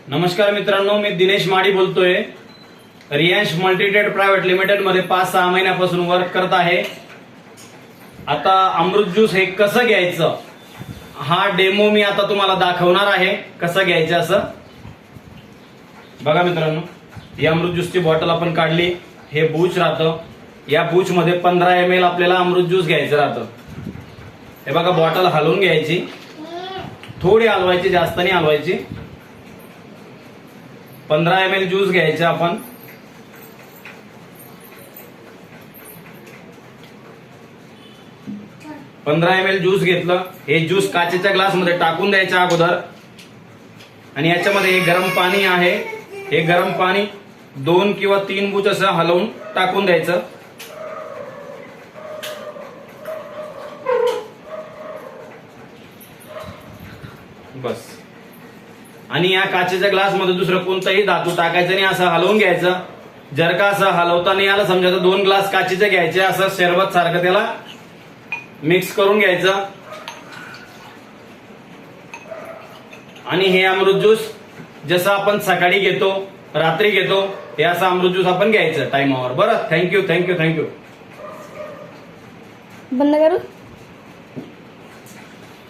नमस्कार मित्रांनो, मी दिनेश माडी बोलतोय. रियांश मल्टीट्रेड प्रायव्हेट लिमिटेड मध्ये 5-6 महिन्यापासून वर्क करत आहे. आता अमृत ज्यूस हे कसं घ्यायचं हा डेमो मी आता तुम्हाला दाखवणार आहे. कसं घ्यायचं असं बघा मित्रांनो. ही अमृत ज्यूसची बॉटल आपण काढली. हे बूच राहतं. या बूच मध्ये 15 ml आपल्याला अमृत ज्यूस घ्यायचं राहतं. हे बघा, बॉटल हलवून घ्यायची, थोडी हलवायची, जास्त नाही हलवायची. 15 ml ज्यूस घ्यायचं आपण. पंधरा ml ज्यूस घेतलं. हे ज्यूस काचेच्या ग्लास मध्ये टाकून द्यायचं अगोदर. आणि याच्यामध्ये हे गरम पाणी आहे. हे गरम पाणी 2 किंवा 3 बूच असं हलवून टाकून द्यायचं. बस. आणि या काचेच्या ग्लास मध्ये दुसरं कोणताही धातू टाकायचं नाही. असं हलवून घ्यायचं. जर का असं हलवता नाही आलं, समजायचं 2 ग्लास काचेचे घ्यायचे, असं शरबत सारखं त्याला मिक्स करून घ्यायचं. आणि हे अमृत ज्यूस जसं आपण सकाळी घेतो, रात्री घेतो, हे असं अमृत ज्यूस आपण घ्यायचं टाइमावर. बरं, थँक्यू. बंद करू.